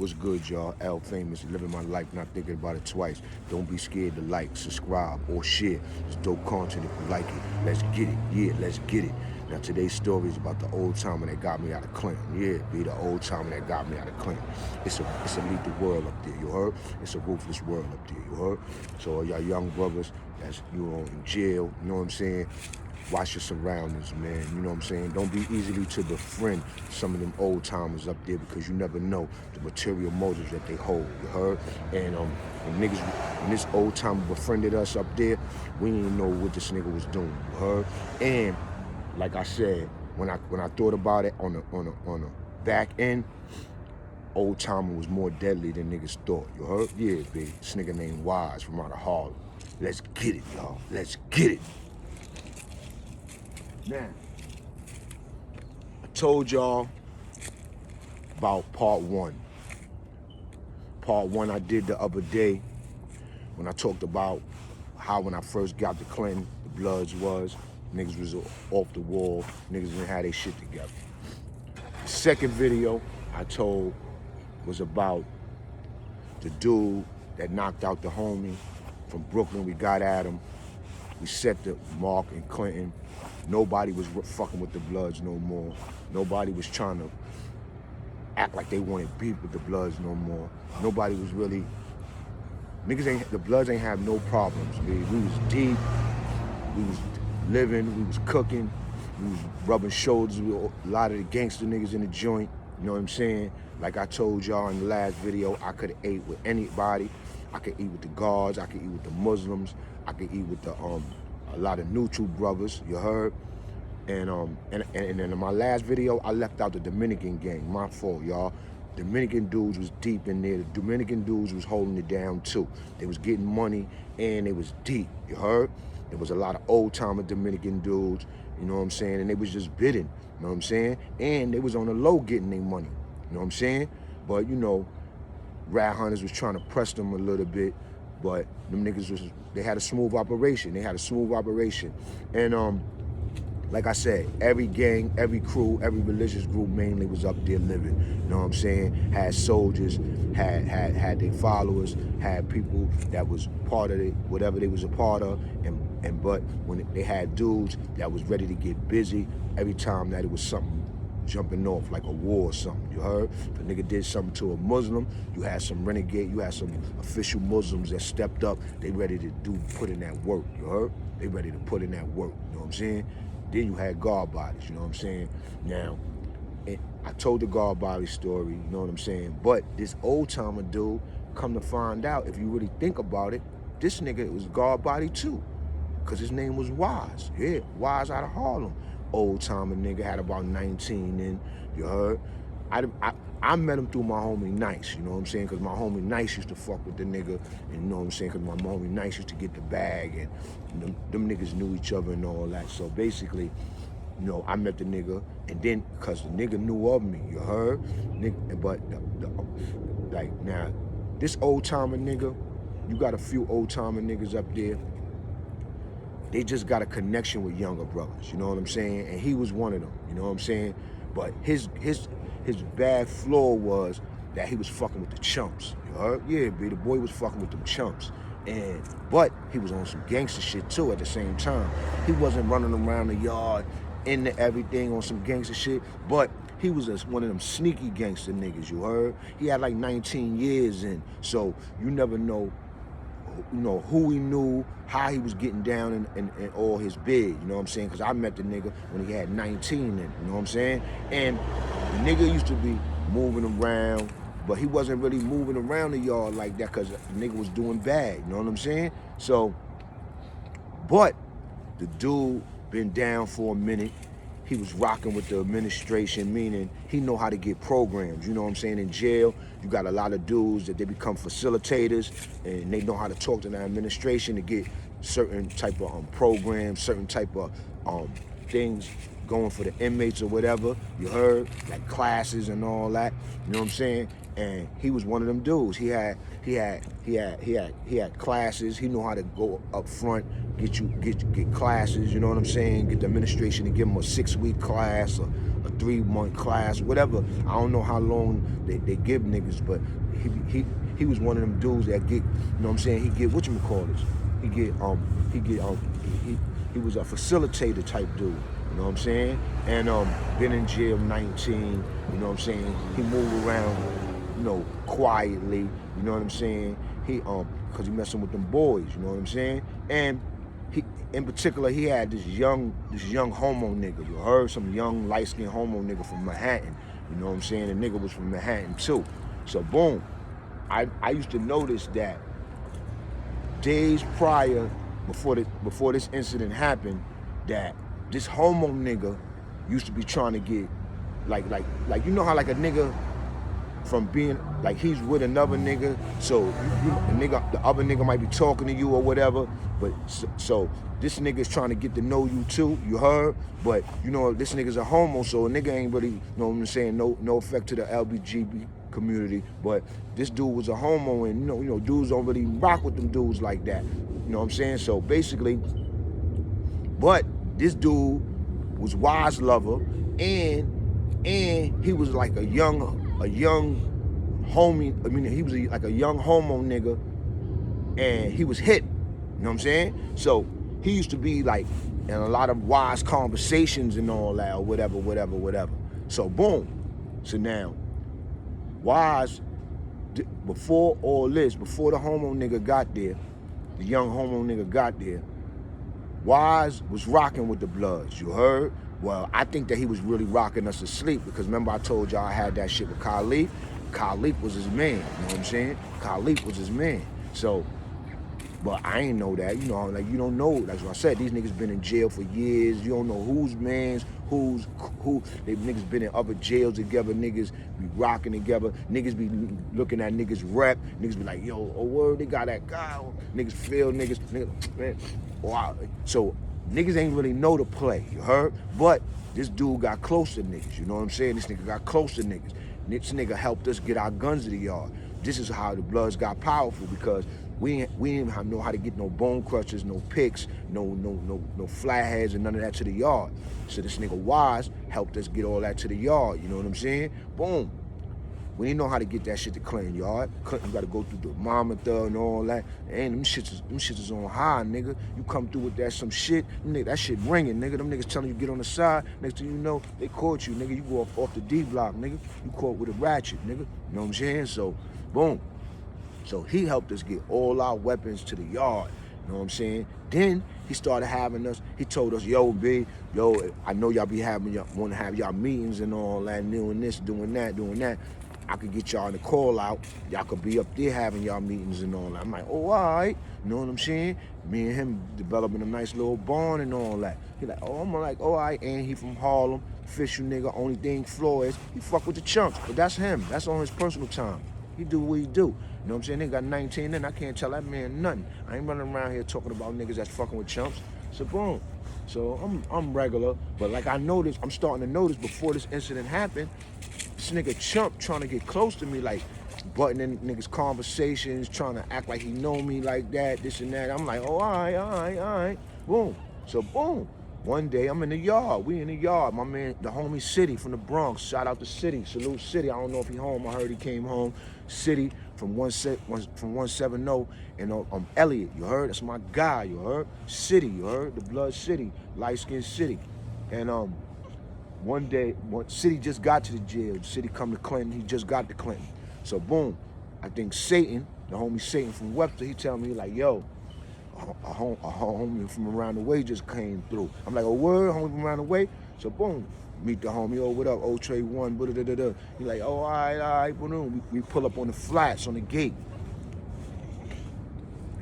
What's good, y'all? L Famous, living my life, not thinking about it twice. Don't be scared to like, subscribe, or share. It's dope content if you like it. Let's get it. Yeah, let's get it. Now, today's story is about the old timer that got me out of Clinton. Yeah, be the old timer that got me out of Clinton. It's a lethal world up there, you heard? It's a ruthless world up there, you heard? So, y'all young brothers that's, in jail, you know what I'm saying? Watch your surroundings, man. You know what I'm saying? Don't be easily to befriend some of them old timers up there because you never know the material motives that they hold. You heard? And when this old timer befriended us up there, we didn't know what this nigga was doing. You heard? And like I said, when I thought about it on the back end, old timer was more deadly than niggas thought. You heard? Yeah, baby. This nigga named Boyz from out of Harlem. Let's get it, y'all. Let's get it. Now, I told y'all about part one. Part one I did the other day when I talked about how when I first got to Clinton, the Bloods niggas was off the wall, niggas didn't have their shit together. The second video I told was about the dude that knocked out the homie from Brooklyn. We got at him. We set the mark in Clinton. Nobody was fucking with the Bloods no more. Nobody was trying to act like they wanted beef with the Bloods no more. Nobody was really, the Bloods ain't have no problems. We was deep, we was living, we was cooking, we was rubbing shoulders with a lot of the gangster niggas in the joint, you know what I'm saying? Like I told y'all in the last video, I could have ate with anybody. I could eat with the guards, I could eat with the Muslims, I could eat with the a lot of neutral brothers, you heard? And in my last video, I left out the Dominican gang. My fault, y'all. Dominican dudes was deep in there. The Dominican dudes was holding it down too. They was getting money and they was deep, you heard? There was a lot of old timer Dominican dudes, you know what I'm saying? And they was just bidding, you know what I'm saying? And they was on the low getting their money, you know what I'm saying? But rat hunters was trying to press them a little bit, but them niggas they had a smooth operation. And like I said, every gang, every crew, every religious group mainly was up there living. You know what I'm saying? Had soldiers, had their followers, had people that was part of it, whatever they was a part of, but when they had dudes that was ready to get busy every time that it was something jumping off like a war or something, you heard? If a nigga did something to a Muslim, you had some renegade, you had some official Muslims that stepped up, they ready to put in that work, you heard? They ready to put in that work, you know what I'm saying? Then you had guard bodies, you know what I'm saying? Now, I told the guard body story, you know what I'm saying? But this old timer dude, come to find out, if you really think about it, this nigga was guard body too, because his name was Boyz. Yeah, Boyz out of Harlem. Old timer nigga, had about 19 in, you heard? I met him through my homie Nice, you know what I'm saying? Because my homie Nice used to fuck with the nigga, and you know what I'm saying? Because my homie Nice used to get the bag, and them niggas knew each other and all that. So basically, I met the nigga, and then, because the nigga knew of me, you heard? But, like, now, this old timer nigga, you got a few old timer niggas up there, they just got a connection with younger brothers, you know what I'm saying? And he was one of them, you know what I'm saying? But his bad flaw was that he was fucking with the chumps, you heard? Yeah, B, the boy was fucking with them chumps. But he was on some gangster shit too at the same time. He wasn't running around the yard into everything on some gangster shit, but he was one of them sneaky gangster niggas, you heard? He had like 19 years in, so you never know who he knew, how he was getting down in all his bid, you know what I'm saying? Because I met the nigga when he had 19 in, you know what I'm saying? And the nigga used to be moving around, but he wasn't really moving around the yard like that because the nigga was doing bad, you know what I'm saying? So, but the dude been down for a minute. He was rocking with the administration, meaning he know how to get programs, you know what I'm saying? In jail, you got a lot of dudes that they become facilitators and they know how to talk to the administration to get certain type of programs, certain type of things going for the inmates or whatever, you heard? Like classes and all that, you know what I'm saying? And he was one of them dudes. He had classes. He knew how to go up front, get classes. You know what I'm saying? Get the administration to give him a 6-week class or a 3-month class, whatever. I don't know how long they give niggas, but he was one of them dudes that get. You know what I'm saying? He get whatchamacallits. He was a facilitator type dude. You know what I'm saying? And been in jail 19. You know what I'm saying? He moved around, you know, quietly, you know what I'm saying? He cause he messing with them boys, you know what I'm saying? And he, in particular, he had this young homo nigga. You heard? Some young light-skinned homo nigga from Manhattan. You know what I'm saying? The nigga was from Manhattan too. So boom, I used to notice that days prior, before this incident happened, that this homo nigga used to be trying to get like you know how like a nigga from being like he's with another nigga, so the other nigga might be talking to you or whatever, but so this nigga is trying to get to know you too, you heard? But you know this nigga's a homo, so a nigga ain't really, you know what I'm saying, no effect to the LBGB community, but this dude was a homo, and you know dudes don't really rock with them dudes like that, you know what I'm saying? So basically, but this dude was wise lover, and he was like a young homie. I mean, he was like a young homo nigga, and he was hip. You know what I'm saying? So he used to be like in a lot of wise conversations and all that, or whatever. So boom. So now, Wise, before all this, before the homo nigga got there, the young homo nigga got there, Wise was rocking with the Bloods, you heard? Well, I think that he was really rocking us to sleep, because remember I told y'all I had that shit with Khalif? Khalif was his man, you know what I'm saying? Khalif was his man. So, but I ain't know that, you know, like you don't know, that's what I said, these niggas been in jail for years, you don't know who's mans, who, they niggas been in other jails together, niggas be rocking together, niggas be looking at niggas rep, niggas be like, yo, oh word, they got that guy, niggas feel niggas, man, wow. So, niggas ain't really know the play, you heard? But this dude got close to niggas, you know what I'm saying? This nigga got close to niggas. This nigga helped us get our guns to the yard. This is how the Bloods got powerful, because we didn't know how to get no bone crushers, no picks, no flatheads and none of that to the yard. So this nigga Wise helped us get all that to the yard, you know what I'm saying? Boom. We didn't know how to get that shit to Clinton yard. Clinton got to go through the thermometer and all that. And them shits is on high, nigga. You come through with that some shit, nigga, that shit ringing, nigga. Them niggas telling you get on the side. Next thing you know, they caught you, nigga. You go off the D block, nigga. You caught with a ratchet, nigga. You know what I'm saying? So, boom. So he helped us get all our weapons to the yard. You know what I'm saying? Then he started having us, he told us, yo, B, yo, I know y'all be want to have y'all meetings and all that, doing this, doing that. I could get y'all in the call out. Y'all could be up there having y'all meetings and all that. I'm like, oh, all right. You know what I'm saying? Me and him developing a nice little bond and all that. He like, oh, I'm like, all right. And he from Harlem, official nigga. Only thing flaw is he fuck with the chumps. But that's him. That's on his personal time. He do what he do. You know what I'm saying? They got 19 and I can't tell that man nothing. I ain't running around here talking about niggas that's fucking with chumps. So boom. So I'm regular, but like I noticed, I'm starting to notice before this incident happened, this nigga Chump trying to get close to me, like butting in niggas' conversations, trying to act like he know me like that, this and that. I'm like, oh, all right. Boom. So boom. One day I'm in the yard. We in the yard. My man, the homie City from the Bronx. Shout out to City. Salute City. I don't know if he home. I heard he came home. City from 170 and Elliott. You heard? That's my guy. You heard? City. You heard? The Blood City, light skinned City. And one day, City just got to the jail. City come to Clinton. He just got to Clinton. So boom. I think Satan, the homie Satan from Webster, he tell me like, yo, a homie from around the way just came through. I'm like, oh, word, homie from around the way? So boom, meet the homie, oh, what up, oh, Trey 1, da-da-da-da. He like, oh, all right, boom. We pull up on the flats on the gate.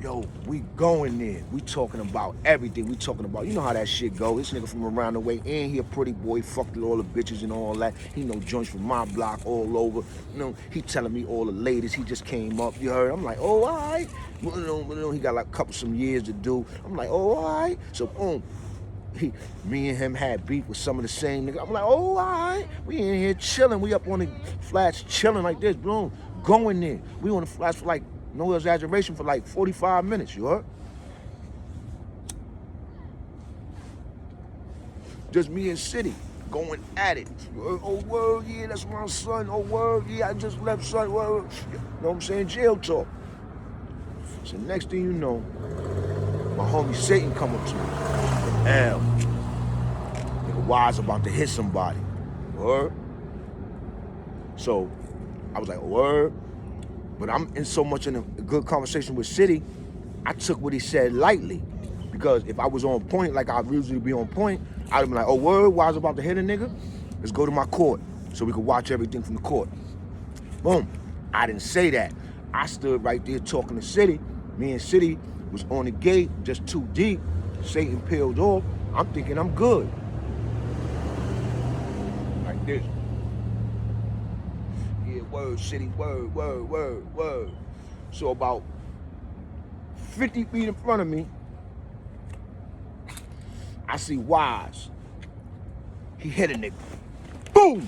Yo, we going there. We talking about everything. We talking about, you know how that shit go. This nigga from around the way, and he a pretty boy, fucked with all the bitches and all that. He know joints from my block all over. You know, he telling me all the ladies. He just came up, you heard? I'm like, oh, all right. He got like some years to do. I'm like, oh, all right. So boom, Me and him had beef with some of the same niggas. I'm like, oh, all right. We in here chilling. We up on the flats chilling like this, boom. Going there. We on the flats for like, no exaggeration, for like 45 minutes, you heard? Just me and City going at it. Oh, word, yeah, that's my son. Oh, word, yeah, I just left son. Word. You know what I'm saying? Jail talk. So next thing you know, my homie Satan come up to me. L. Nigga, Wise about to hit somebody. Word? So I was like, word? But I'm in so much in a good conversation with City, I took what he said lightly. Because if I was on point, like I usually be on point, I'd be like, oh, word, Wise about to hit a nigga? Let's go to my court so we could watch everything from the court. Boom. I didn't say that. I stood right there talking to City. Me and City was on the gate, just too deep. Satan peeled off. I'm thinking I'm good. Like this. Yeah, word, City, word, word, word, word. So about 50 feet in front of me, I see Wise. He hit a nigga. Boom!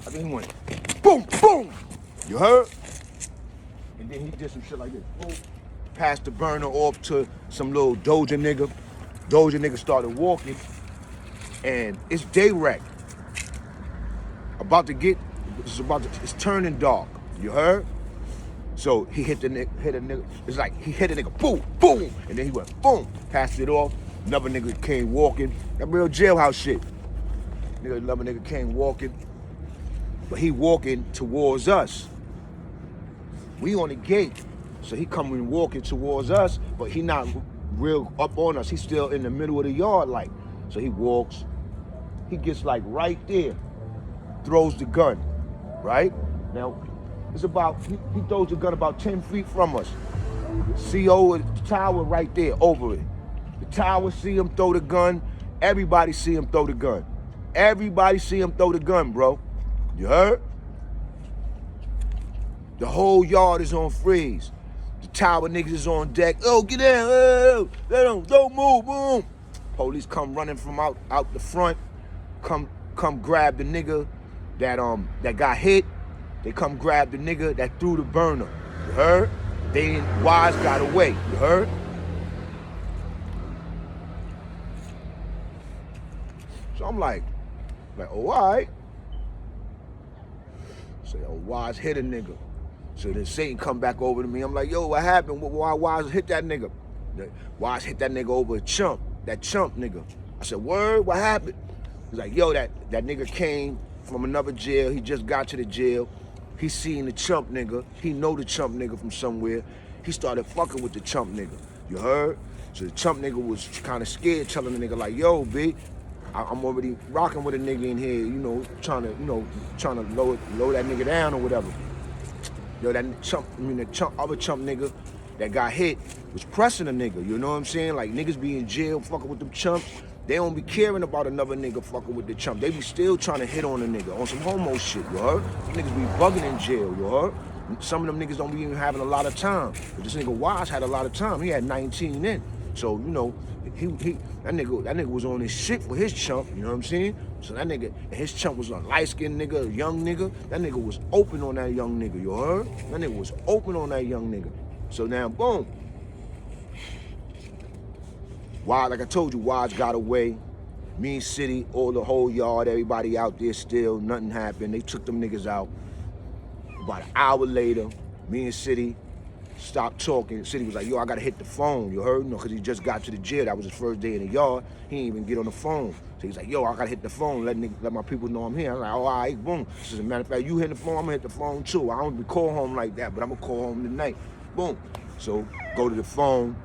I think he went boom, boom! You heard? And then he did some shit like this. Boom. Passed the burner off to some little Doja nigga. Doja nigga started walking. And it's day-wreck. It's turning dark. You heard? So he hit a nigga. It's like he hit a nigga, boom, boom. And then he went boom, passed it off. Another nigga came walking. That real jailhouse shit. Another nigga came walking. But he walking towards us. We on the gate. So he coming walking towards us, but he not real up on us. He's still in the middle of the yard, like. So he walks. He gets like right there. Throws the gun, right? Now, it's about, he throws the gun about 10 feet from us. CO, the tower right there, over it. The tower see him throw the gun. Everybody see him throw the gun. Everybody see him throw the gun, bro. You heard? The whole yard is on freeze. The tower niggas is on deck. Oh, get down. Oh, don't move, boom. Police come running from out the front. Come grab the nigga that got hit. They come grab the nigga that threw the burner. You heard? Wise got away. You heard? So I'm like, oh, all right. Say, oh, Wise hit a nigga. So then Satan come back over to me. I'm like, yo, what happened? Why Wise hit that nigga? Wise hit that nigga over a chump. That chump nigga. I said, word, what happened? He's like, yo, that nigga came from another jail. He just got to the jail. He seen the chump nigga. He know the chump nigga from somewhere. He started fucking with the chump nigga. You heard? So the chump nigga was kind of scared, telling the nigga like, yo, B, I'm already rocking with a nigga in here, trying to lower that nigga down or whatever. Yo, other chump nigga that got hit was pressing a nigga, you know what I'm saying? Like, niggas be in jail fucking with them chumps. They don't be caring about another nigga fucking with the chump. They be still trying to hit on a nigga on some homo shit, you heard? Some niggas be bugging in jail, you heard? Some of them niggas don't be even having a lot of time. But this nigga Wise had a lot of time. He had 19 in. So, that nigga was on his shit for his chump, you know what I'm saying? So that nigga, and his chump was a light-skinned nigga, a young nigga. That nigga was open on that young nigga, you heard? That nigga was open on that young nigga. So now, boom. Wise, like I told you, Wise got away. Me and City, the whole yard, everybody out there still, nothing happened. They took them niggas out. About an hour later, me and City stopped talking. City was like, yo, I gotta hit the phone, you heard? Because he just got to the jail. That was his first day in the yard. He didn't even get on the phone. So he's like, yo, I gotta hit the phone, let my people know I'm here. I'm like, oh, all right, boom. So as a matter of fact, you hit the phone, I'm gonna hit the phone too. I don't call home like that, but I'm gonna call home tonight. Boom. So go to the phone.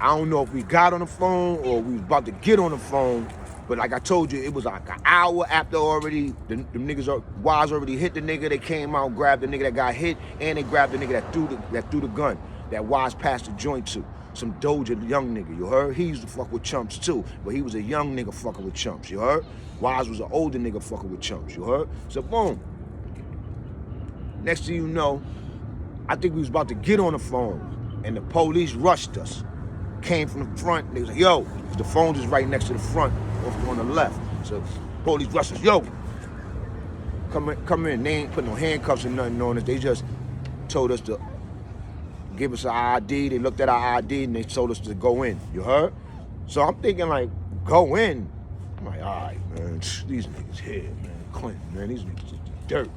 I don't know if we got on the phone or we was about to get on the phone, but like I told you, it was like an hour after already, the niggas, Wise already hit the nigga. They came out, grabbed the nigga that got hit, and they grabbed the nigga that threw the gun, that Wise passed the joint to. Some Doja young nigga, you heard? He used to fuck with chumps too, but he was a young nigga fucking with chumps, you heard? Wise was an older nigga fucking with chumps, you heard? So boom. Next thing you know, I think we was about to get on the phone, and the police rushed us. came from the front. They was like, yo, the phone is right next to the front, off on the left. So police rustlers, yo, come in. They ain't put no handcuffs or nothing on us. They just told us to give us our ID. They looked at our ID and they told us to go in. You heard? So I'm thinking like, go in. I'm like, all right, man, these niggas here, man, Clinton, man, these niggas just dirt.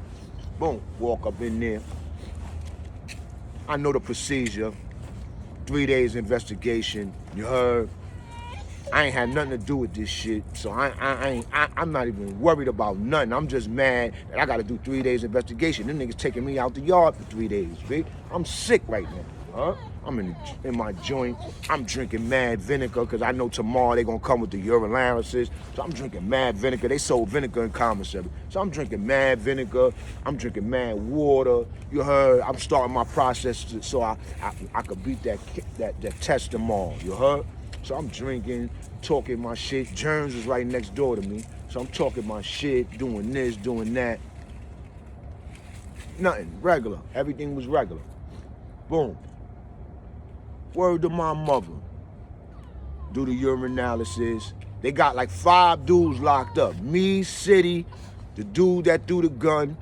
Boom, walk up in there. I know the procedure. 3 days investigation. You heard? I ain't had nothing to do with this shit, so I'm not even worried about nothing. I'm just mad that I got to do 3 days investigation. Them niggas taking me out the yard for 3 days, big. I'm sick right now, huh? I'm in my joint. I'm drinking mad vinegar because I know tomorrow they gonna come with the urinalysis. So I'm drinking mad vinegar. They sold vinegar in commissary. So I'm drinking mad vinegar. I'm drinking mad water. You heard? I'm starting my process so I could beat that test tomorrow. You heard? So I'm drinking, talking my shit. Germs was right next door to me. So I'm talking my shit, doing this, doing that. Nothing, regular. Everything was regular. Boom. Word to my mother. Do the urinalysis. They got like 5 dudes locked up. Me, City, the dude that threw the gun,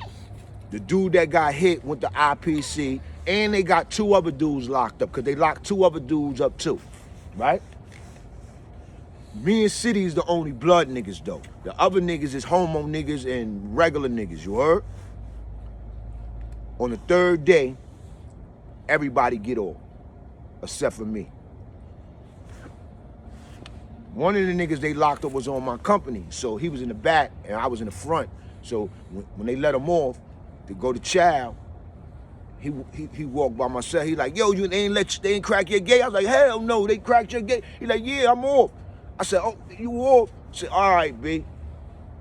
the dude that got hit with the IPC, and they got 2 other dudes locked up because they locked 2 other dudes up too, right? Me and City is the only blood niggas though. The other niggas is homo niggas and regular niggas, you heard? On the 3rd day, everybody get off, except for me. One of the niggas they locked up was on my company, so he was in the back and I was in the front. So when they let him off to go to chow, he walked by myself. He like, yo, they ain't crack your gate. I was like, hell no, they cracked your gate. He like, yeah, I'm off. I said, oh, you off? I said, all right, B.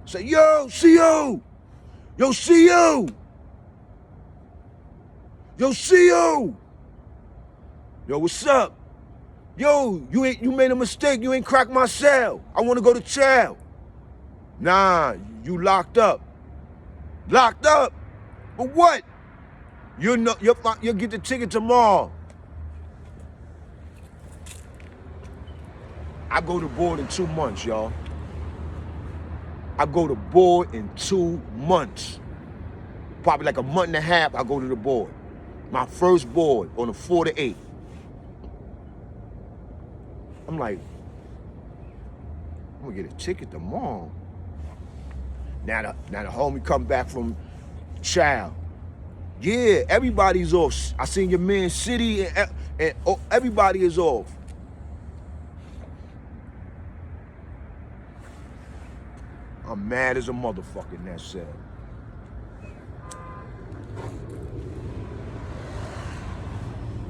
I said, yo, CO. Yo, CO. Yo, CO. Yo, what's up? Yo, you made a mistake. You ain't cracked my cell. I want to go to chow. Nah, you locked up. Locked up? But what? You'll get the ticket tomorrow. I go to board in 2 months, y'all. I go to board in 2 months. Probably like a month and a half, I go to the board. My first board on the 4 to 8. I'm like, I'm gonna get a ticket tomorrow. Now the homie come back from chow. Yeah, everybody's off. I seen your man City and everybody is off. I'm mad as a motherfucker in that cell.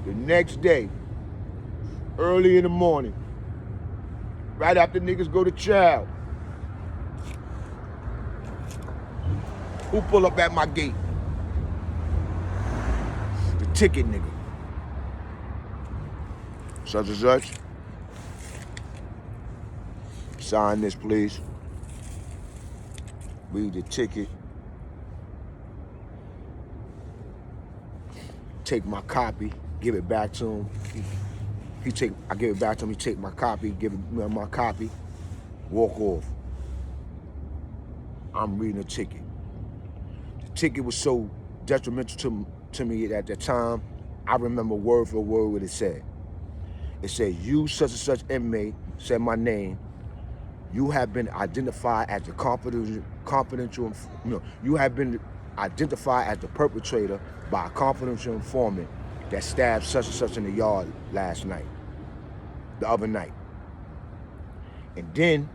The next day, early in the morning, right after niggas go to chow, who pull up at my gate? The ticket nigga. Such and such. Sign this, please. Read the ticket. Take my copy, give it back to him. I give it back to him, he take my copy, give him my copy, walk off. I'm reading the ticket. The ticket was so detrimental to me at that time, I remember word for word what it said. It said, you such and such inmate, said my name, you have been identified as the you have been identified as the perpetrator by a confidential informant that stabbed such and such in the yard the other night. And then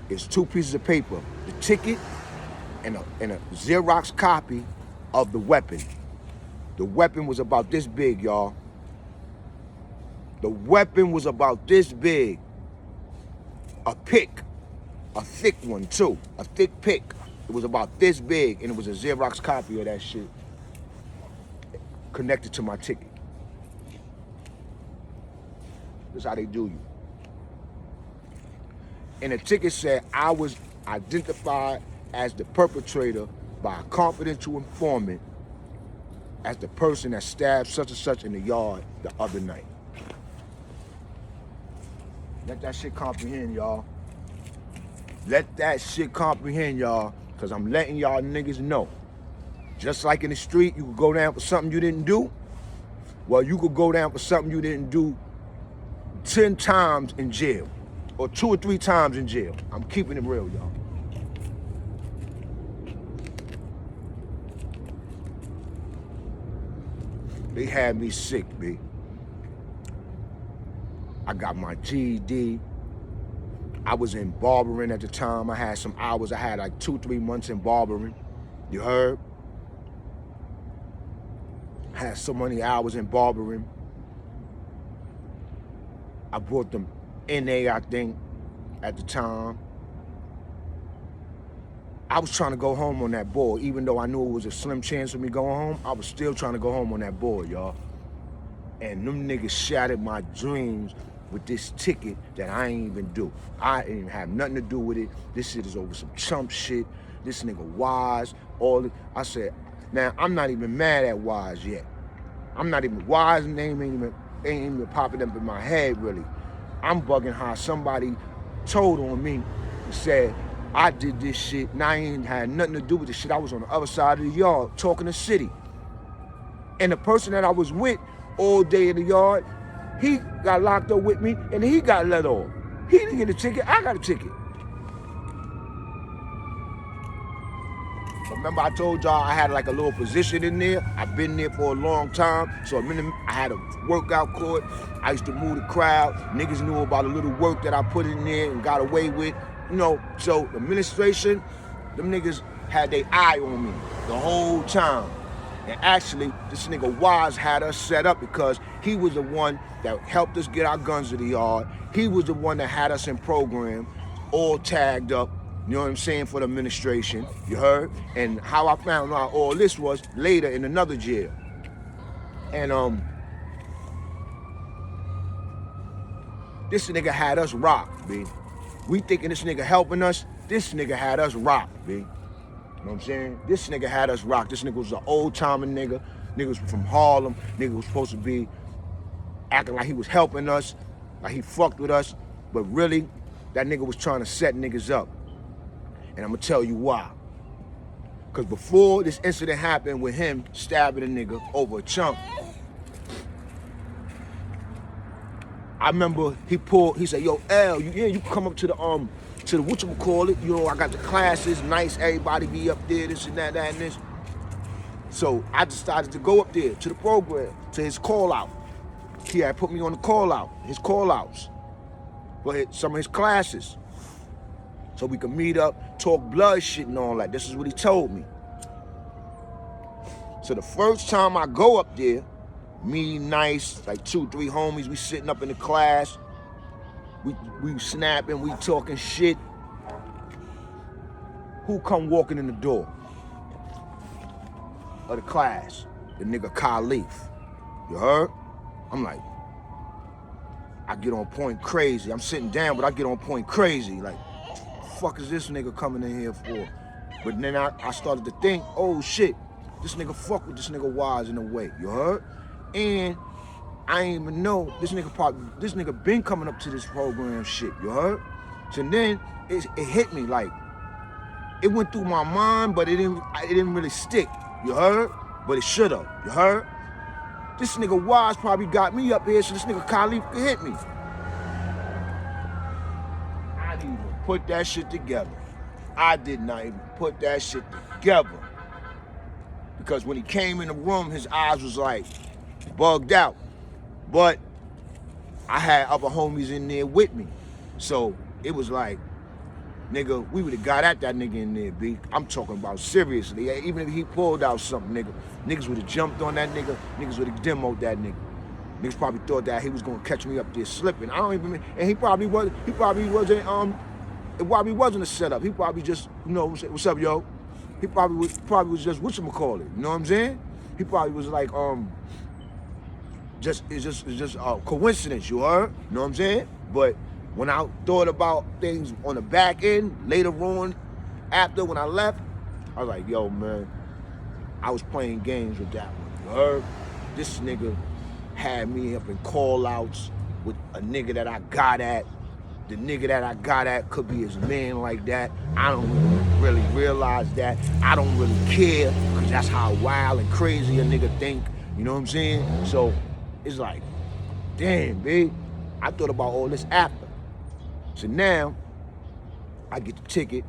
it's 2 pieces of paper, the ticket and a Xerox copy of the weapon. The weapon was about this big, y'all. The weapon was about this big. A pick, a thick one too, a thick pick. It was about this big and it was a Xerox copy of that shit connected to my ticket. That's how they do you. And the ticket said I was identified as the perpetrator by a confidential informant as the person that stabbed such and such in the yard the other night. Let that shit comprehend, y'all. Let that shit comprehend, y'all, because I'm letting y'all niggas know. Just like in the street, you could go down for something you didn't do. Well, you could go down for something you didn't do 10 times in jail, or 2 or 3 times in jail. I'm keeping it real, y'all. They had me sick, B. I got my GED. I was in barbering at the time. I had some hours. I had like 2, 3 months in barbering. You heard? I had so many hours in barbering. I brought them NA, I think, at the time. I was trying to go home on that board. Even though I knew it was a slim chance of me going home, I was still trying to go home on that board, y'all. And them niggas shattered my dreams with this ticket that I ain't even do. I ain't even have nothing to do with it. This shit is over some chump shit. This nigga Wise, all it. I said, now I'm not even mad at Wise yet. I'm not even, Wise name ain't even popping up in my head really. I'm bugging how somebody told on me and said, I did this shit and I ain't had nothing to do with this shit. I was on the other side of the yard talking to City. And the person that I was with all day in the yard, he got locked up with me and he got let off. He didn't get a ticket, I got a ticket. Remember I told y'all I had like a little position in there? I've been there for a long time. So I had a workout court. I used to move the crowd. Niggas knew about a little work that I put in there and got away with. You know, so the administration, them niggas had their eye on me the whole time. And actually, this nigga Wise had us set up because he was the one that helped us get our guns to the yard. He was the one that had us in program, all tagged up, you know what I'm saying, for the administration, you heard? And how I found out all this was later in another jail. And this nigga had us rocked, B. We thinking this nigga helping us, this nigga had us rocked, B. You know what I'm saying? This nigga had us rocked. This nigga was an old-timer nigga. Nigga was from Harlem. Nigga was supposed to be acting like he was helping us, like he fucked with us. But really, that nigga was trying to set niggas up. And I'm gonna tell you why. Because before this incident happened with him stabbing a nigga over a chunk, I remember he said, yo, L, you come up to the whatchamacallit, you know, I got the classes, nice, everybody be up there, this and that, and this. So I decided to go up there to the program, to his call out. He had put me on the call out, his call outs, for some of his classes. So we could meet up, talk blood shit and all that. This is what he told me. So the first time I go up there, me nice, like 2, 3 homies, we sitting up in the class, we snapping, we talking shit. Who come walking in the door of the class? The nigga Khalif. You heard? I'm like, I get on point crazy. I'm sitting down, but I get on point crazy. Like, what the fuck is this nigga coming in here for? But then I started to think, oh shit, this nigga fuck with this nigga Wise in a way. You heard? And I ain't even know this nigga been coming up to this program shit, you heard? So then it hit me, like, it went through my mind, but it didn't really stick, you heard? But it should've, you heard? This nigga Wise probably got me up here so this nigga Khalif could hit me. I didn't even put that shit together. I did not even put that shit together. Because when he came in the room, his eyes was like, bugged out. But I had other homies in there with me. So it was like, nigga, we would've got at that nigga in there, B. I'm talking about seriously. Even if he pulled out something, niggas would've jumped on that nigga, niggas would've demoed that nigga. Niggas probably thought that he was gonna catch me up there slipping. I don't even, and he probably wasn't a setup. He probably just, you know, what's up, yo? He probably was just whatchamacallit, you know what I'm saying? He probably was like, it's just a coincidence, you heard? You know what I'm saying? But when I thought about things on the back end, later on, after when I left, I was like, yo, man, I was playing games with that one. You heard? This nigga had me up in call-outs with a nigga that I got at. The nigga that I got at could be his man like that. I don't really realize that. I don't really care, because that's how wild and crazy a nigga think. You know what I'm saying? So it's like, damn, babe. I thought about all this after. So now, I get the ticket.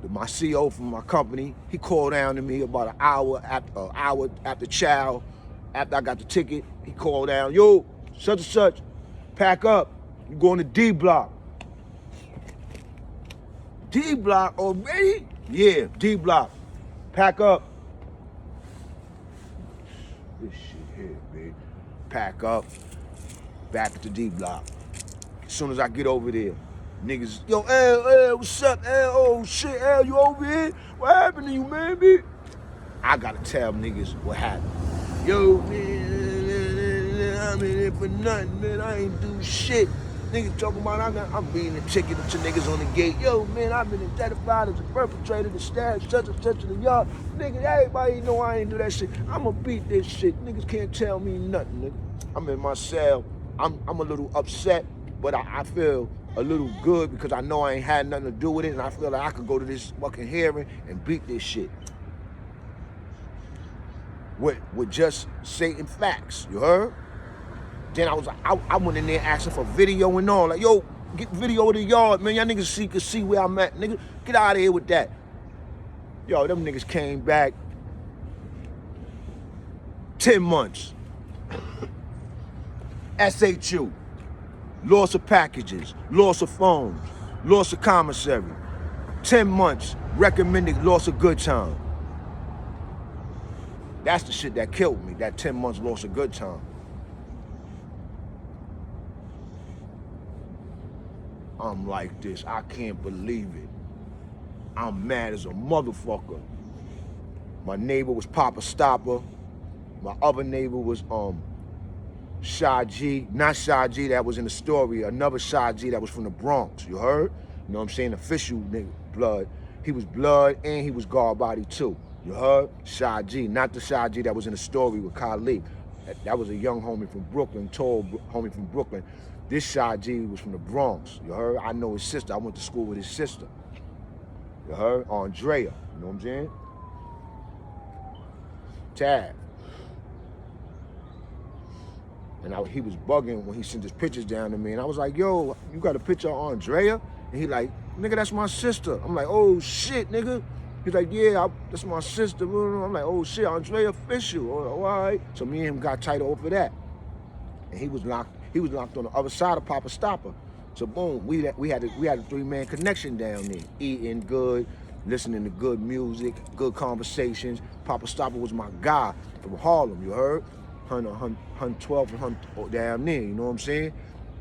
My CEO from my company, he called down to me about an hour after chow, after I got the ticket. He called down, yo, such and such, pack up. You going to D block. D block already? Yeah, D block. Pack up. This shit here, babe. Pack up. Back at the D block. As soon as I get over there, niggas, yo, L, what's up, L? Oh shit, L, you over here? What happened to you, man, B? I gotta tell niggas what happened. Yo, man, I'm in here for nothing, man. I ain't do shit. Niggas talking about I'm reading the ticket to niggas on the gate. Yo, man, I've been identified as a perpetrator, the stash, such and such in the yard. Nigga, everybody know I ain't do that shit. I'ma beat this shit. Niggas can't tell me nothing, nigga. I'm in my cell. I'm a little upset, but I feel a little good because I know I ain't had nothing to do with it, and I feel like I could go to this fucking hearing and beat this shit. With just stating facts, you heard? Then I went in there asking for video and all, like, yo, get video of the yard, man. Y'all niggas can see where I'm at, nigga. Get out of here with that. Yo, them niggas came back 10 months. SHU, loss of packages, loss of phones, loss of commissary. 10 months, recommended loss of good time. That's the shit that killed me, that 10 months loss of good time. I'm like this, I can't believe it. I'm mad as a motherfucker. My neighbor was Papa Stopper. My other neighbor was Shy G, not Shy G that was in the story, another Shy G that was from the Bronx, you heard? You know what I'm saying? Official nigga, blood. He was blood and he was guard body too, you heard? Shy G, not the Shy G that was in the story with Khalid. That was a young homie from Brooklyn, tall homie from Brooklyn. This Shy G was from the Bronx, you heard? I know his sister, I went to school with his sister. You heard? Andrea, you know what I'm saying? Tab. And he was bugging when he sent his pictures down to me. And I was like, yo, you got a picture of Andrea? And he like, nigga, that's my sister. I'm like, oh shit, nigga. He's like, yeah, that's my sister. I'm like, oh shit, Andrea official. Oh, all right. So me and him got tight over that. And he was locked on the other side of Papa Stopper. So boom, we had a three-man connection down there. Eating good, listening to good music, good conversations. Papa Stopper was my guy from Harlem, you heard? 112 and down there, you know what I'm saying?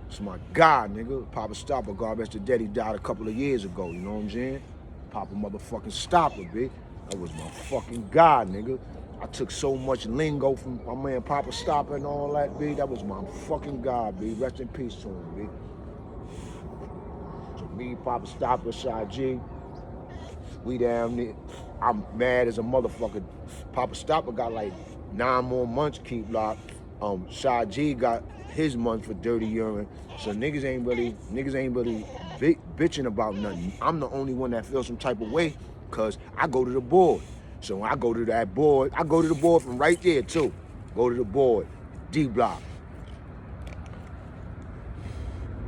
It's my guy, nigga. Papa Stopper, God rest his dead, he died a couple of years ago, you know what I'm saying? Papa motherfucking Stopper, bitch. That was my fucking guy, nigga. I took so much lingo from my man Papa Stopper and all that, bitch. That was my fucking guy, bitch. Rest in peace to him, bitch. So me, Papa Stopper, Shy G, we down there. I'm mad as a motherfucker. Papa Stopper got like 9 more months keep locked. Shy G got his month for dirty urine. So niggas ain't really bitching about nothing. I'm the only one that feels some type of way because I go to the board. So when I go to that board, I go to the board from right there too. Go to the board, D block.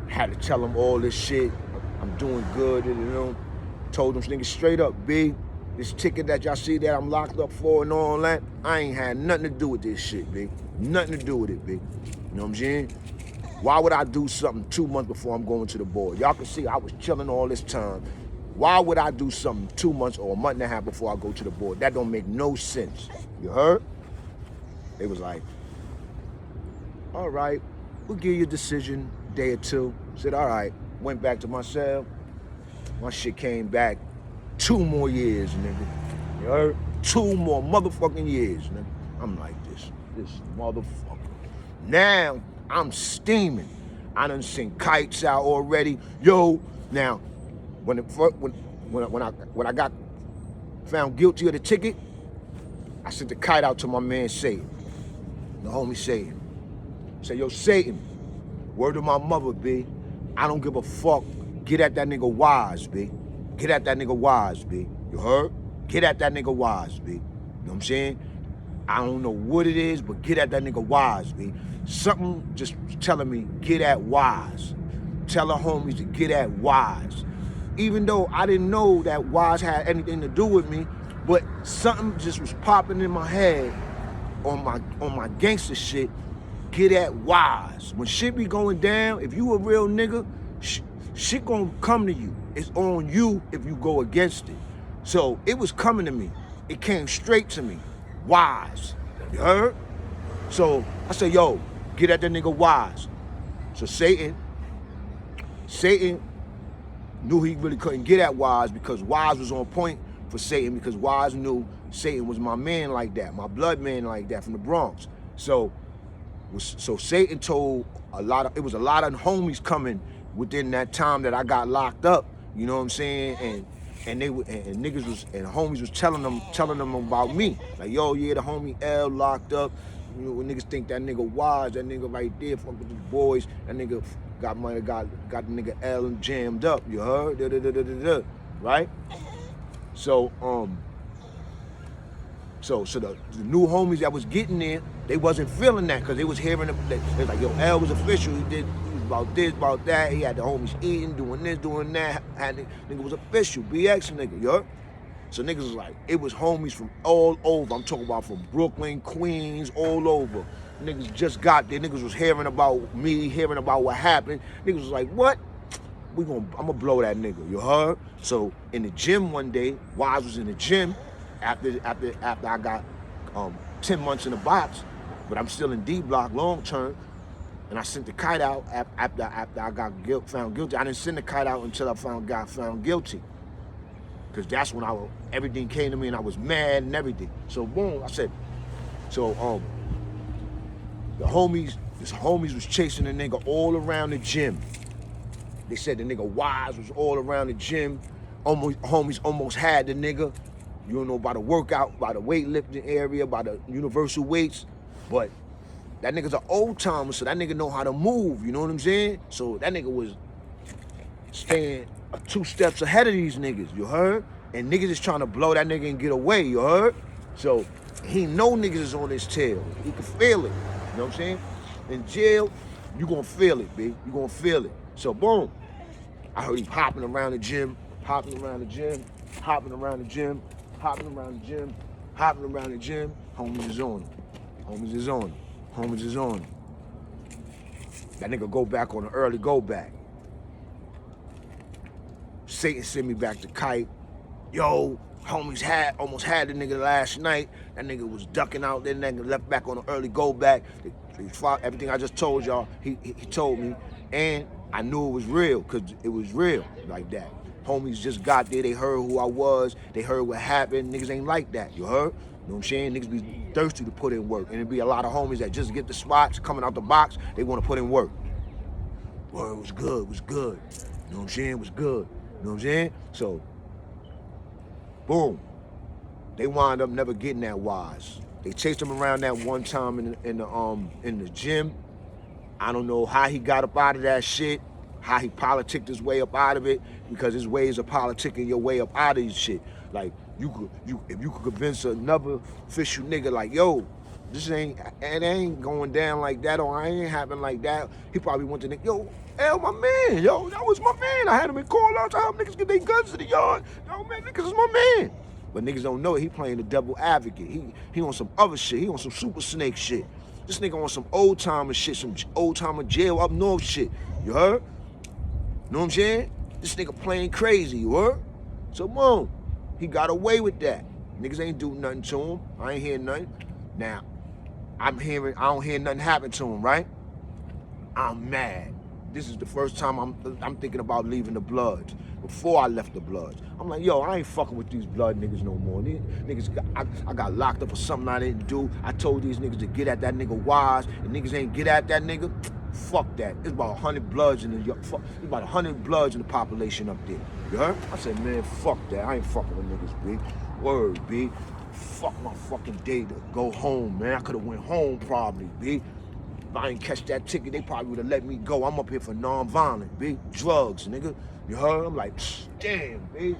Had to tell them all this shit. I'm doing good, you know. Told them niggas straight up, B, this ticket that y'all see that I'm locked up for and all that, I ain't had nothing to do with this shit, B. Nothing to do with it, B. You know what I'm saying? Why would I do something 2 months before I'm going to the board? Y'all can see I was chilling all this time. Why would I do something 2 months or a month and a half before I go to the board? That don't make no sense. You heard? They was like, all right, we'll give you a decision, day or two. Said, all right. Went back to my cell. My shit came back 2 more years, nigga. You heard? 2 more motherfucking years, nigga. I'm like this motherfucker. Now, I'm steaming. I done seen kites out already. Yo, now, when I got found guilty of the ticket, I I sent the kite out to my man Satan, the homie Satan. Say, yo, Satan, word to my mother, B. I don't give a fuck. Get at that nigga Wise, B. Get at that nigga Wise, B. You heard? Get at that nigga Wise, B. You know what I'm saying? I don't know what it is, but get at that nigga Wise, B. Something just telling me, get at Wise. Tell the homies to get at Wise. Even though I didn't know that Wise had anything to do with me, but something just was popping in my head on my gangster shit. Get at Wise. When shit be going down, if you a real nigga, shit gonna come to you. It's on you if you go against it. So it was coming to me. It came straight to me. Wise. You heard? So I said, yo, get at that nigga Wise. So Satan knew he really couldn't get at Wise because Wise was on point for Satan, because Wise knew Satan was my man like that, my blood man like that from the Bronx. So Satan told it was a lot of homies coming within that time that I got locked up. You know what I'm saying? And niggas was, and homies was telling them about me. Like, yo, yeah, the homie L locked up. You know, when niggas think that nigga Wise, that nigga right there, fuck with the boys, that nigga got the nigga L jammed up. You heard? Right? So the new homies that was getting there, they wasn't feeling that because they was hearing they was like, yo, L was official. He was about this, about that. He had the homies eating, doing this, doing that. Nigga was official, BX nigga, yo. So niggas was like, it was homies from all over. I'm talking about from Brooklyn, Queens, all over. Niggas just got there. Niggas was hearing about me, hearing about what happened. Niggas was like, what? I'm gonna blow that nigga, you heard? So in the gym one day, Wise was in the gym after I got 10 months in the box, but I'm still in D block long term. And I sent the kite out after I got found guilty. I didn't send the kite out until I got found guilty. Because that's when everything came to me and I was mad and everything. So boom, I said, so the homies was chasing the nigga all around the gym. They said the nigga Wise was all around the gym. Homies almost had the nigga. You don't know, by the workout, by the weightlifting area, by the universal weights. But that nigga's an old timer, so that nigga know how to move, you know what I'm saying? So that nigga was staying 2 steps ahead of these niggas, you heard? And niggas is trying to blow that nigga and get away, you heard? So he know niggas is on his tail. He can feel it, you know what I'm saying? In jail, you gonna feel it, B. You gonna feel it. So boom, I heard him hopping around the gym, hopping around the gym, hopping around the gym, hopping around the gym, hopping around the gym. Homies is on him. Homies is on him. Homies is on him. That nigga go back on an early go back. Satan sent me back to Kite. Yo, homies almost had the nigga last night. That nigga was ducking out there, nigga left back on an early go back. Everything I just told y'all, he told me. And I knew it was real, because it was real like that. Homies just got there, they heard who I was, they heard what happened. Niggas ain't like that, you heard? You know what I'm saying? Niggas be thirsty to put in work. And it be a lot of homies that just get the spots, coming out the box, they want to put in work. Well, it was good, it was good. You know what I'm saying? It was good. You know what I'm saying? So, boom. They wind up never getting that Wise. They chased him around that one time in the gym. I don't know how he got up out of that shit, how he politicked his way up out of it, because his ways of politicking your way up out of this shit. Like, if you could convince another official nigga like, yo, it ain't going down like that, or I ain't happening like that, he probably went to nigga, yo, L, my man, yo, that was my man. I had him in call out to help niggas get their guns to the yard. Yo, man, niggas is my man. But niggas don't know it. He playing the devil advocate. He on some other shit. He on some super snake shit. This nigga on some old timer shit, some old timer jail up north shit. You heard? Know what I'm saying? This nigga playing crazy, you heard? So boom, he got away with that. Niggas ain't do nothing to him. I ain't hear nothing. Now, I don't hear nothing happen to him, right? I'm mad. This is the first time I'm thinking about leaving the Bloods. Before I left the Bloods, I'm like, yo, I ain't fucking with these blood niggas no more. These niggas, I got locked up for something I didn't do. I told these niggas to get at that nigga Wise, and niggas ain't get at that nigga. Fuck that. It's about 100 bloods in the population up there. You heard? I said, man, fuck that. I ain't fucking with niggas, B. Word, B. fuck my fucking day to go home, man. I could have went home probably, B. If I ain't catch that ticket, they probably would have let me go. I'm up here for non-violent, B. Drugs, nigga. You heard? I'm like, damn, B.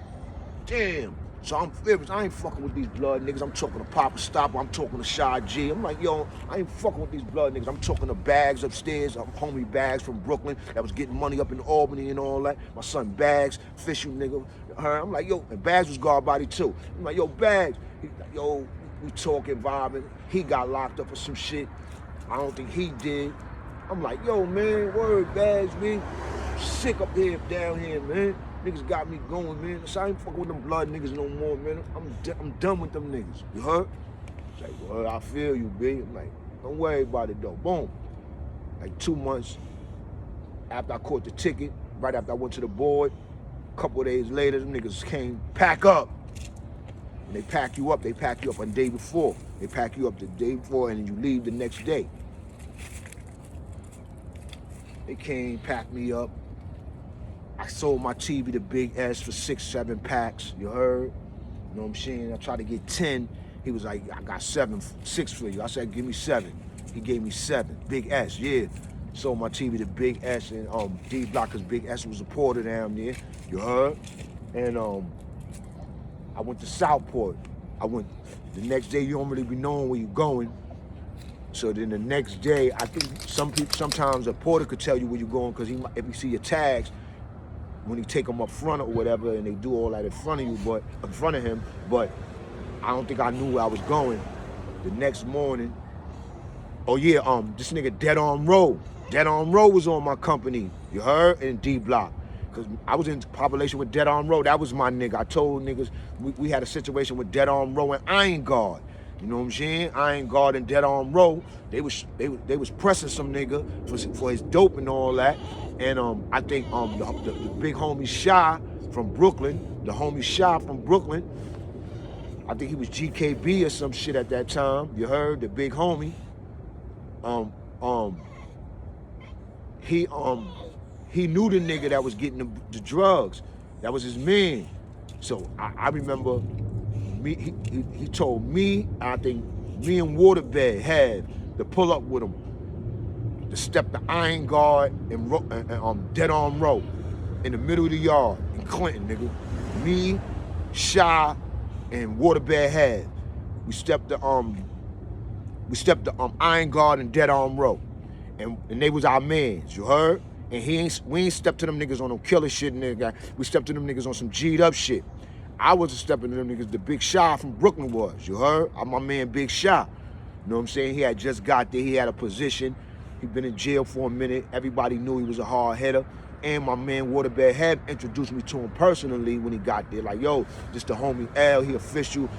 Damn. So I'm furious. I ain't fucking with these blood niggas. I'm talking to Papa Stopper. I'm talking to Shy G. I'm like, yo, I ain't fucking with these blood niggas. I'm talking to Bags upstairs. Homie Bags from Brooklyn that was getting money up in Albany and all that. My son Bags, official nigga. I'm like, yo, and Bags was guard body too. I'm like, yo, Bags. Yo, we talking, vibing. He got locked up for some shit. I don't think he did. I'm like, yo, man, word, Bags, man. Sick up here, down here, man. Niggas got me going, man. So I ain't fucking with them blood niggas no more, man. I'm done with them niggas. You heard? It's like, well, I feel you, B. I'm like, don't worry about it, though. Boom. Like 2 months after I caught the ticket, right after I went to the board, a couple of days later, them niggas came, pack up. And they pack you up on the day before. They pack you up the day before, and then you leave the next day. They came, packed me up. I sold my TV to Big S for 6, 7 packs, you heard? You know what I'm saying? I tried to get 10. He was like, I got 6 for you. I said, give me 7. He gave me 7. Big S, yeah. Sold my TV to Big S and D Block, because Big S was a porter down there, you heard? And I went to Southport. The next day, you don't really be knowing where you're going. So then the next day, I think sometimes a porter could tell you where you're going, because if he see your tags, when he take them up front or whatever, and they do all that in front of you, but in front of him, but I don't think I knew where I was going. The next morning, oh yeah, this nigga Dead on Row was on my company, you heard, in D Block, because I was in population with Dead on Row. That was my nigga. I told niggas we had a situation with Dead on Row and Iron Guard. You know what I'm saying? Iron Guard and Dead on Row. They was pressing some nigga for his dope and all that. And I think the big homie Shy from Brooklyn, I think he was GKB or some shit at that time. You heard? The big homie. He knew the nigga that was getting the drugs. That was his man. So I remember he told me, I think me and Waterbed had to pull up with him, to step the Iron Guard and Dead on Row in the middle of the yard in Clinton, nigga. Me, Shy, and Waterbed had. We stepped the Iron Guard and Dead on Row. And they was our mans, you heard? And we ain't stepped to them niggas on no killer shit, nigga. We stepped to them niggas on some G'd up shit. I wasn't stepping to them niggas, the Big Shy from Brooklyn was, you heard? I'm my man Big Shy. You know what I'm saying? He had just got there, he had a position. He'd been in jail for a minute. Everybody knew he was a hard hitter. And my man Waterbed had introduced me to him personally when he got there. Like, yo, this the homie L, he official.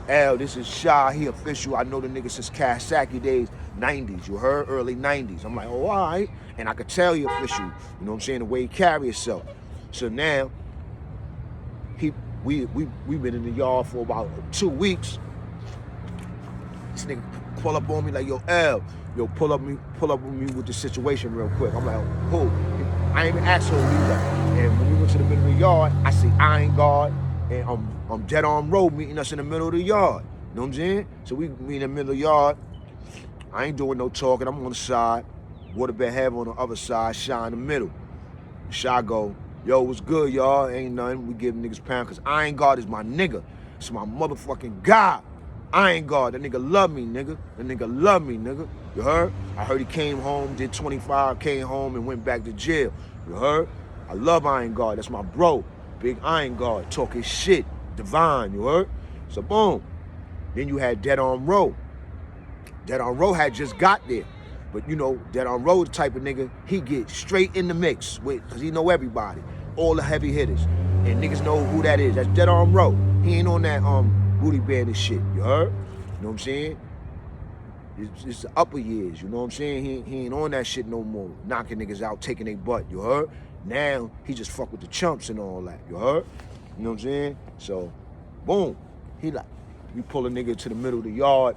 L, this is Shy, he official. I know the nigga since Kasaki days, 90s, you heard? Early 90s. I'm like, oh, all right. And I could tell he official, you know what I'm saying, the way he carry himself. So now, we been in the yard for about 2 weeks. This nigga pull up on me like, yo, L, yo, pull up with me with the situation real quick. I'm like, who? I ain't even asked her either. And when we went to the middle of the yard, I see Iron Guard and I'm Dead on Road meeting us in the middle of the yard. You know what I'm saying? So we meet in the middle of the yard. I ain't doing no talking. I'm on the side. Waterbed have on the other side, Shy in the middle. Shy go, yo, what's good, y'all? Ain't nothing. We give niggas pound, because Iron Guard is my nigga. It's my motherfucking guy. Iron Guard, that nigga love me, nigga. That nigga love me, nigga. You heard? I heard he came home, did 25, came home and went back to jail. You heard? I love Iron Guard. That's my bro. Big Iron Guard, talking shit. Divine, you heard? So boom. Then you had Dead on Row. Dead on Row had just got there. But you know, Dead on Row, the type of nigga, he get straight in the mix with, because he know everybody, all the heavy hitters. And niggas know who that is. That's Dead on Row. He ain't on that booty bandit shit, you heard? You know what I'm saying? It's the upper years, you know what I'm saying? He ain't on that shit no more. Knocking niggas out, taking their butt, you heard? Now, he just fuck with the chumps and all that, you heard? You know what I'm saying? So, boom. He like, we pull a nigga to the middle of the yard.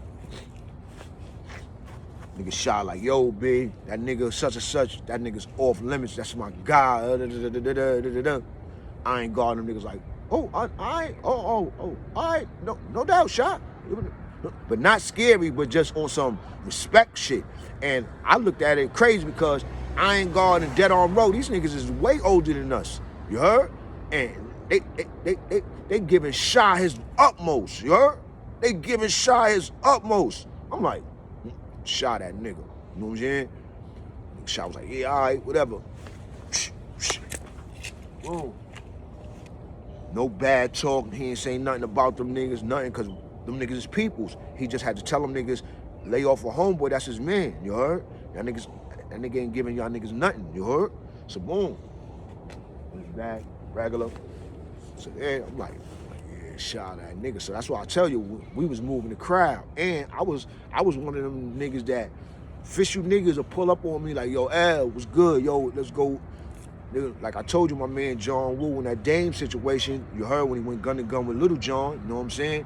Nigga shot like, yo, B, that nigga such and such, that nigga's off limits, that's my guy. I ain't guarding them niggas like, oh, all right, no doubt, shot. But not scary, but just on some respect shit. And I looked at it crazy because Iron Guard and Dead on Road, these niggas is way older than us. You heard? And they giving Shy his utmost. You heard? They giving Shy his utmost. I'm like, Shy that nigga. You know what I'm saying? Shy was like, yeah, all right, whatever. Boom. No bad talk. He ain't saying nothing about them niggas, nothing, because them niggas is peoples. He just had to tell them niggas, lay off a homeboy, that's his man, you heard? That nigga ain't giving y'all niggas nothing, you heard? So boom. It's back, regular. So yeah, I'm like, yeah, shout that nigga. So that's why I tell you, we was moving the crowd. And I was one of them niggas that official niggas will pull up on me like, yo, L, what's good? Yo, let's go. Nigga, like I told you, my man John Woo in that Dame situation, you heard when he went gun to gun with Little John, you know what I'm saying?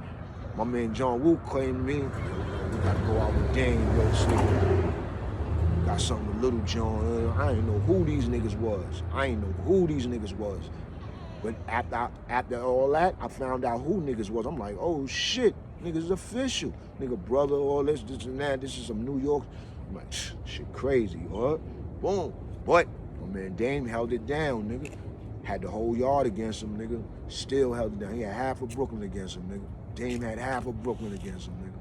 My man John Woo claimed me, we gotta go out with Dame, yo, this nigga got something with Little John. I didn't know who these niggas was. But after all that, I found out who niggas was. I'm like, oh shit, niggas official. Nigga brother, all this and that, this is some New York. I'm like, shit crazy, you heard? Boom. But my man Dame held it down, nigga. Had the whole yard against him, nigga. Still held it down. He had half of Brooklyn against him, nigga. Dame had half of Brooklyn against him, nigga.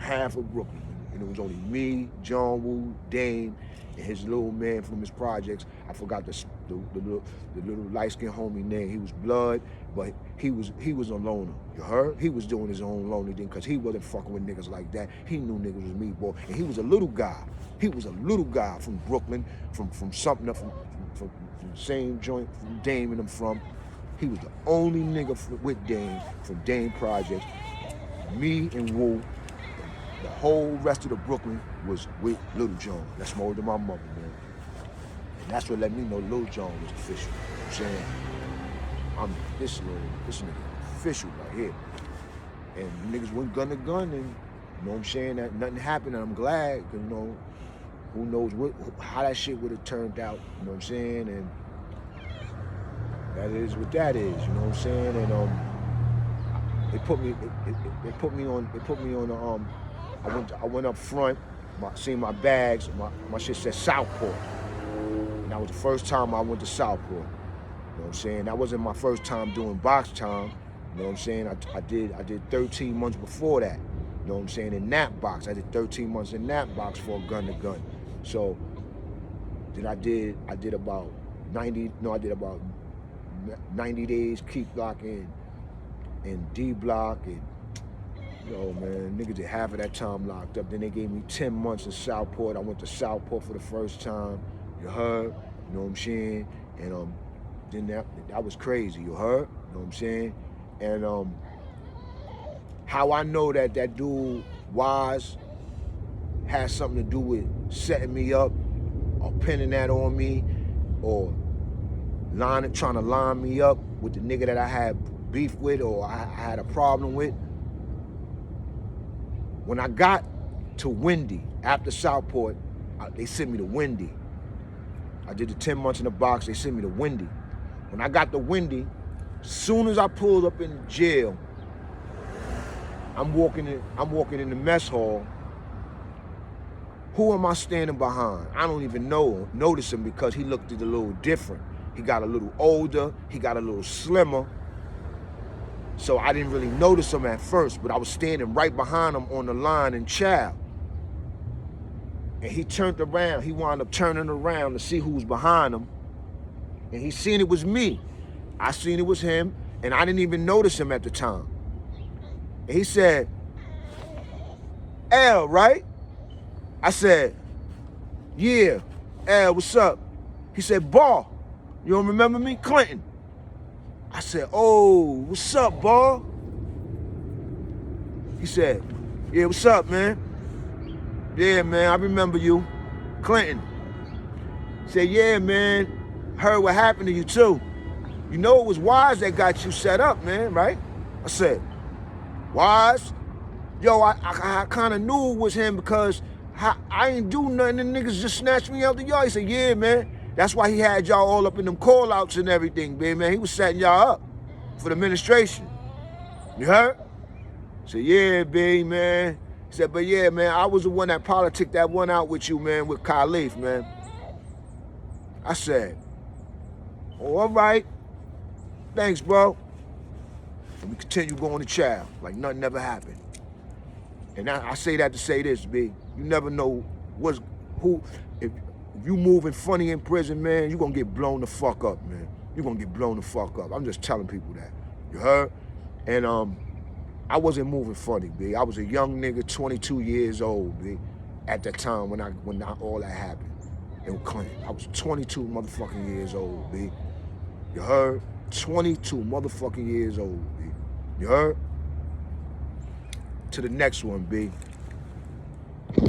Half of Brooklyn, nigga. And it was only me, John Woo, Dame, and his little man from his projects. I forgot the little light-skinned homie name. He was Blood, but he was a loner. You heard? He was doing his own lonely thing because he wasn't fucking with niggas like that. He knew niggas was me, boy. And he was a little guy. He was a little guy from Brooklyn, from something, from the same joint from Dame and them from. He was the only nigga with Dame from Dame Projects. Me and Woo, the whole rest of the Brooklyn was with Little John. That's more than my mother, man. And that's what let me know Little John was official. You know what I'm saying? This nigga official right here. And niggas went gun to gun, and you know what I'm saying, that nothing happened, and I'm glad, because you know, who knows how that shit would have turned out, you know what I'm saying? And that is what that is, you know what I'm saying? And they put me on I went up front, seen my bags, my shit said Southport. And that was the first time I went to Southport. You know what I'm saying? That wasn't my first time doing box time. You know what I'm saying? I did 13 months before that. You know what I'm saying? In that box. I did 13 months in that box for a gun to gun. So then I did about 90 days Keep Block and D Block, and yo, man, niggas did half of that time locked up. Then they gave me 10 months in Southport. I went to Southport for the first time. You heard? You know what I'm saying? And then that was crazy. You heard? You know what I'm saying? And how I know that dude Wise has something to do with setting me up or pinning that on me or trying to line me up with the nigga that I had beef with or I had a problem with. When I got to Windy, after Southport, they sent me to Windy. I did the 10 months in the box, they sent me to Windy. When I got to Windy, as soon as I pulled up in jail, I'm walking in the mess hall. Who am I standing behind? I don't even notice him because he looked a little different. He got a little older, he got a little slimmer. So I didn't really notice him at first, but I was standing right behind him on the line in Chow. And he turned around, he wound up turning around to see who was behind him. And he seen it was me. I seen it was him, and I didn't even notice him at the time. And he said, L, right? I said, yeah, L, what's up? He said, Ball, you don't remember me? Clinton. I said, oh, what's up, Ball? He said, yeah, what's up, man? Yeah, man, I remember you. Clinton. He said, yeah, man, heard what happened to you, too. You know it was Wise that got you set up, man, right? I said, Wise? Yo, I kind of knew it was him because I ain't do nothing. The niggas just snatched me out the yard. He said, yeah, man. That's why he had y'all all up in them call-outs and everything, man. He was setting y'all up for the administration. You heard? said, yeah, B, man. He said, but yeah, man, I was the one that politicked that one out with you, man, with Khalif, man. I said, oh, all right. Thanks, bro. And we continue going to chow like nothing ever happened. And I say that to say this, B. You never know if you moving funny in prison, man, you're gonna get blown the fuck up, man. You're gonna get blown the fuck up. I'm just telling people that. You heard? And I wasn't moving funny, B. I was a young nigga, 22 years old, B, at that time when all that happened in Clinton. I was 22 motherfucking years old, B. You heard? 22 motherfucking years old, B. You heard? To the next one, B.